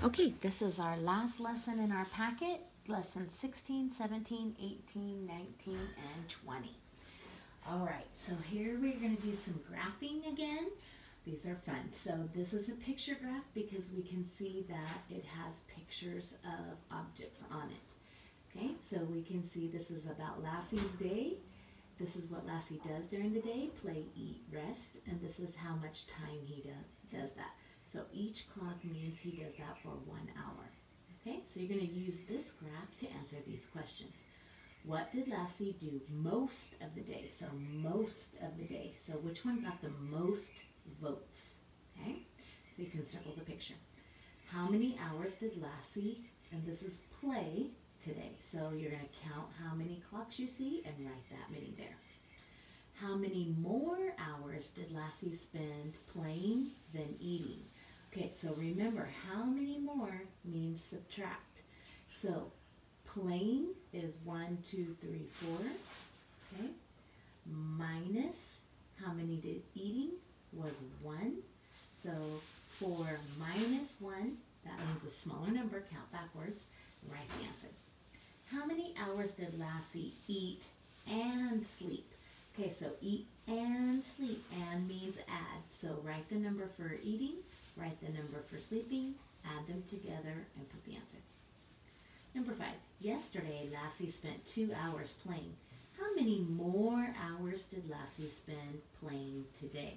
Okay, this is our last lesson in our packet, lesson 16, 17, 18, 19, and 20. All right, so here we're going to do some graphing again. These are fun. So this is a picture graph because we can see that it has pictures of objects on it. Okay, so we can see this is about Lassie's day. This is what Lassie does during the day, play, eat, rest, and this is how much time he does that. So each clock means he does that for 1 hour. Okay, so you're going to use this graph to answer these questions. What did Lassie do most of the day? So most of the day. So which one got the most votes? Okay, so you can circle the picture. How many hours did Lassie, and this is play, today? So you're going to count how many clocks you see and write that many there. How many more hours did Lassie spend playing than eating? Okay, so remember, how many more means subtract. So playing is 1, 2, 3, 4. Okay, minus how many did eating was 1. So 4 minus 1, that means a smaller number, count backwards, write the answer. How many hours did Lassie eat and sleep? Okay, so eat and sleep, and means add. So write the number for eating, write the number for sleeping, add them together, and put the answer. Number 5, yesterday Lassie spent 2 hours playing. How many more hours did Lassie spend playing today?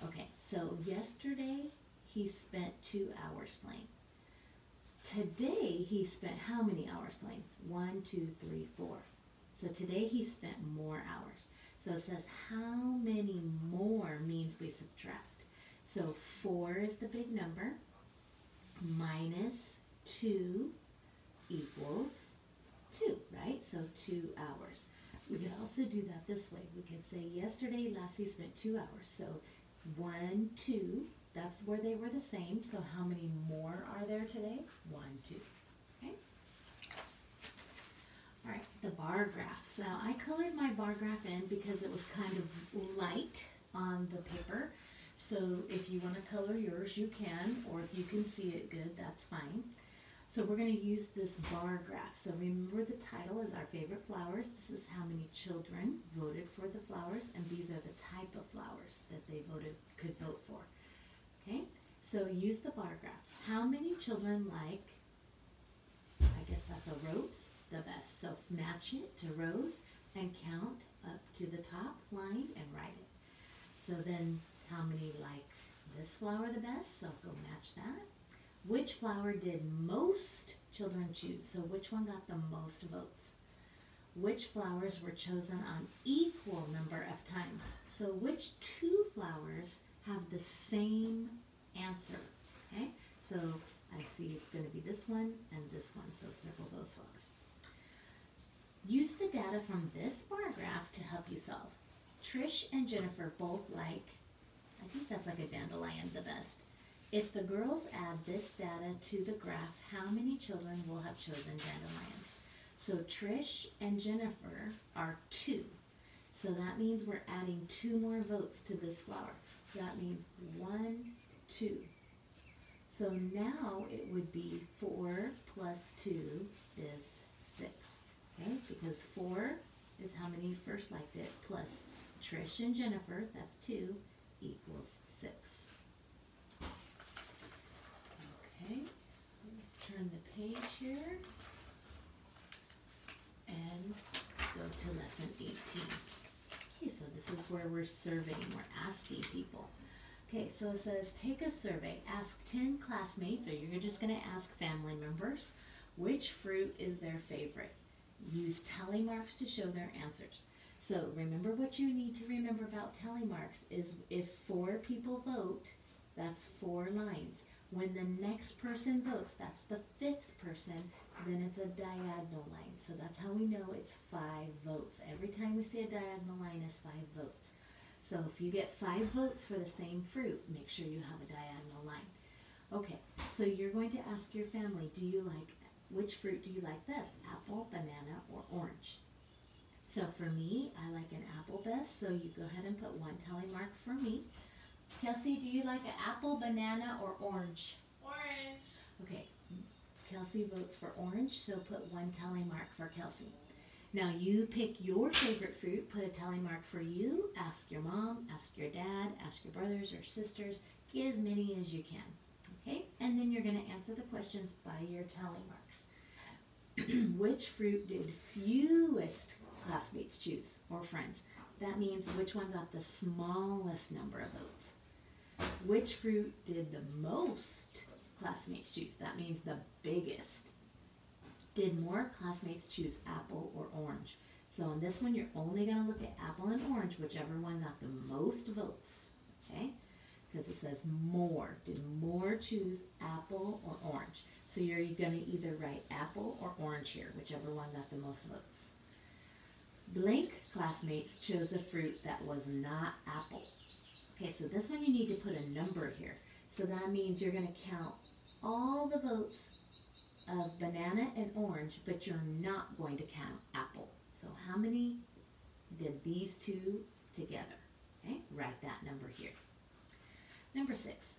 Okay, so yesterday he spent 2 hours playing. Today he spent how many hours playing? 1, 2, 3, 4. So today he spent more hours. So it says how many more means we subtract. So 4 is the big number, minus 2 equals 2, right? So 2 hours. We could also do that this way. We could say yesterday Lassie spent 2 hours. So 1, 2, that's where they were the same. So how many more are there today? 1, 2. Okay? All right, the bar graphs. Now I colored my bar graph in because it was kind of light on the paper. So if you want to color yours, you can, or if you can see it good, that's fine. So we're going to use this bar graph. So remember, the title is Our Favorite Flowers. This is how many children voted for the flowers, and these are the type of flowers that they could vote for. Okay, so use the bar graph. How many children like, I guess that's a rose, the best. So match it to rose and count up to the top line and write it. So then how many like this flower the best? So go match that. Which flower did most children choose? So which one got the most votes? Which flowers were chosen on equal number of times? So which 2 flowers have the same answer? Okay, so I see it's going to be this one and this one, so circle those flowers. Use the data from this bar graph to help you solve. Trish and Jennifer both like, I think that's like a dandelion the best. If the girls add this data to the graph, how many children will have chosen dandelions? So Trish and Jennifer are 2. So that means we're adding 2 more votes to this flower. So that means 1, 2. So now it would be 4 plus 2 is 6. Okay, because 4 is how many first liked it, plus Trish and Jennifer, that's 2, equals 6. Okay, let's turn the page here and go to lesson 18. Okay, so this is where we're surveying, we're asking people. Okay, so it says take a survey, ask 10 classmates, or you're just going to ask family members, which fruit is their favorite. Use tally marks to show their answers. So remember, what you need to remember about tally marks is if 4 people vote, that's 4 lines. When the next person votes, that's the 5th person, then it's a diagonal line. So that's how we know it's 5 votes. Every time we see a diagonal line, it's 5 votes. So if you get 5 votes for the same fruit, make sure you have a diagonal line. Okay, so you're going to ask your family, which fruit do you like best? Apple, banana, or orange? So for me, I like an apple best, so you go ahead and put 1 tally mark for me. Kelsey, do you like an apple, banana, or orange? Orange. Okay, Kelsey votes for orange, so put 1 tally mark for Kelsey. Now you pick your favorite fruit, put a tally mark for you, ask your mom, ask your dad, ask your brothers or sisters, get as many as you can. Okay, and then you're going to answer the questions by your tally marks. Which fruit did fewest classmates choose, or friends? That means which one got the smallest number of votes. Which fruit did the most classmates choose? That means the biggest. Did more classmates choose apple or orange? So on this one, you're only going to look at apple and orange, whichever one got the most votes, okay? Because it says more. Did more choose apple or orange? So you're going to either write apple or orange here, whichever one got the most votes. Blank classmates chose a fruit that was not apple. Okay, so this one you need to put a number here. So that means you're going to count all the votes of banana and orange, but you're not going to count apple. So how many did these two together? Okay, write that number here. Number 6,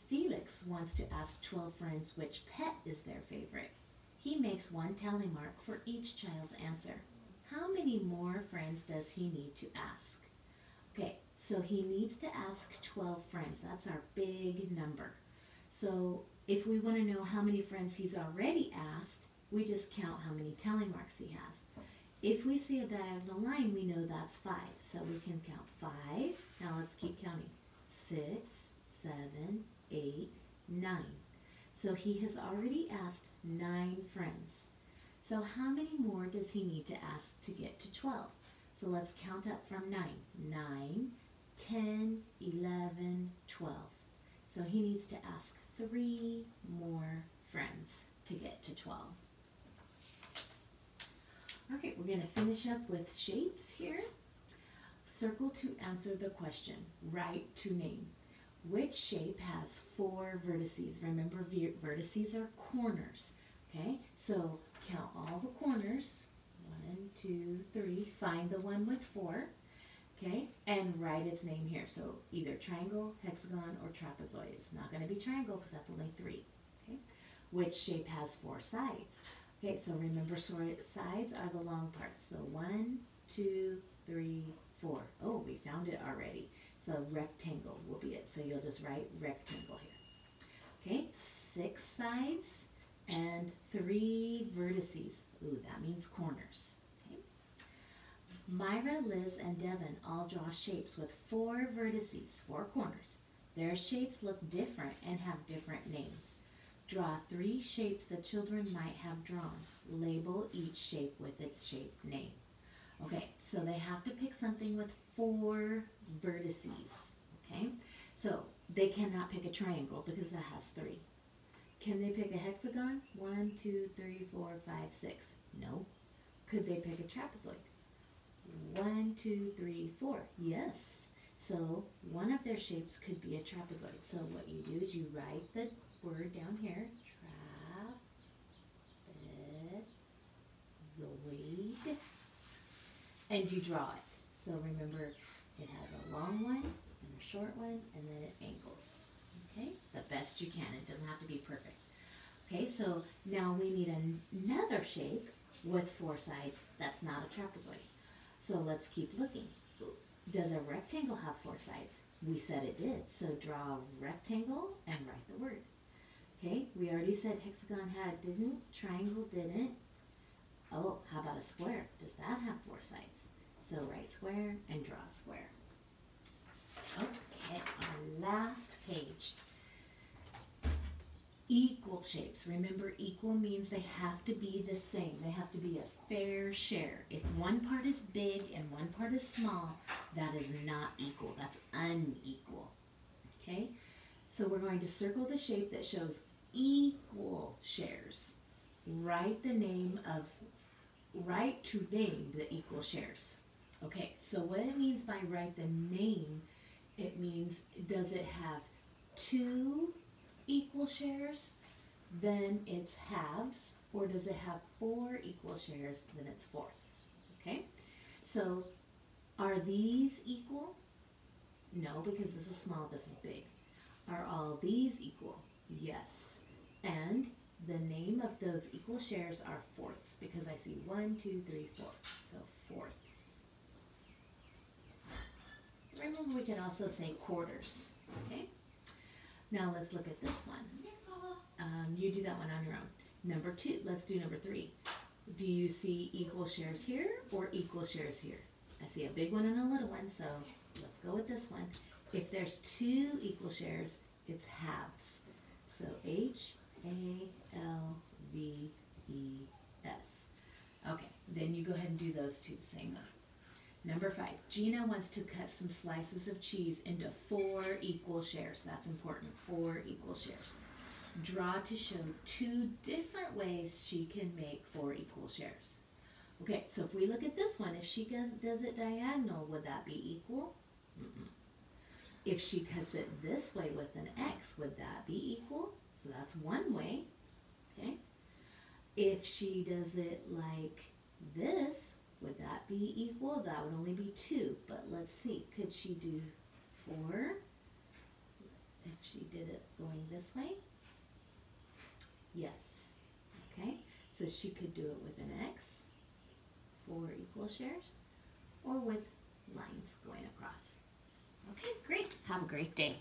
Felix wants to ask 12 friends which pet is their favorite. He makes 1 tally mark for each child's answer. How many more friends does he need to ask? Okay, so he needs to ask 12 friends. That's our big number. So if we want to know how many friends he's already asked, we just count how many tally marks he has. If we see a diagonal line, we know that's 5. So we can count 5. Now let's keep counting. 6, 7, 8, 9. So he has already asked 9 friends. So how many more does he need to ask to get to 12? So let's count up from 9. 9, 10, 11, 12. So he needs to ask 3 more friends to get to 12. Okay, we're going to finish up with shapes here. Circle to answer the question. Write to name. Which shape has 4 vertices? Remember, vertices are corners. Okay, so count all the corners. 1, 2, 3. Find the one with 4. Okay, and write its name here. So either triangle, hexagon, or trapezoid. It's not going to be triangle because that's only 3. Okay, which shape has 4 sides? Okay, so remember, sides are the long parts. So 1, 2, 3, 4. Oh, we found it already. So rectangle will be it. So you'll just write rectangle here. Okay, 6 sides and 3 vertices. Ooh, that means corners. Okay. Myra, Liz, and Devin all draw shapes with 4 vertices, 4 corners. Their shapes look different and have different names. Draw 3 shapes the children might have drawn. Label each shape with its shape name. Okay, so they have to pick something with 4 vertices. Okay, so they cannot pick a triangle because that has 3. Can they pick a hexagon? 1, 2, 3, 4, 5, 6. No. Could they pick a trapezoid? 1, 2, 3, 4. Yes. So one of their shapes could be a trapezoid. So what you do is you write the word down here, trapezoid, and you draw it. So remember, it has a long one and a short one, and then it angles. Okay, the best you can. It doesn't have to be perfect. Okay, so now we need another shape with 4 sides that's not a trapezoid. So let's keep looking. Does a rectangle have 4 sides? We said it did. So draw a rectangle and write the word. Okay, we already said hexagon didn't, triangle didn't. Oh, how about a square? Does that have 4 sides? So write square and draw a square. Okay, our last page. Equal shapes. Remember, equal means they have to be the same. They have to be a fair share. If one part is big and one part is small, that is not equal. That's unequal. Okay? So we're going to circle the shape that shows equal shares. Write to name the equal shares. Okay, so what it means by write the name, it means, does it have 2 equal shares? Then it's halves. Or does it have 4 equal shares? Then it's fourths. Okay, so are these equal? No, because this is small, this is big. Are all these equal? Yes. And the name of those equal shares are fourths because I see 1, 2, 3, 4. So fourths. Remember, we could also say quarters. Okay. Now let's look at this one. You do that one on your own. Number 2. Let's do number 3. Do you see equal shares here or equal shares here? I see a big one and a little one, so let's go with this one. If there's 2 equal shares, it's halves. So H-A-L-V-E-S. Okay, then you go ahead and do those 2 the same way. Number 5, Gina wants to cut some slices of cheese into 4 equal shares. That's important, 4 equal shares. Draw to show 2 different ways she can make 4 equal shares. Okay, so if we look at this one, if she does it diagonal, would that be equal? Mm-mm. If she cuts it this way with an X, would that be equal? So that's one way, okay? If she does it like this, would that be equal? That would only be 2, but let's see. Could she do 4 if she did it going this way? Yes, okay? So she could do it with an X, 4 equal shares, or with lines going across. Okay, great. Have a great day.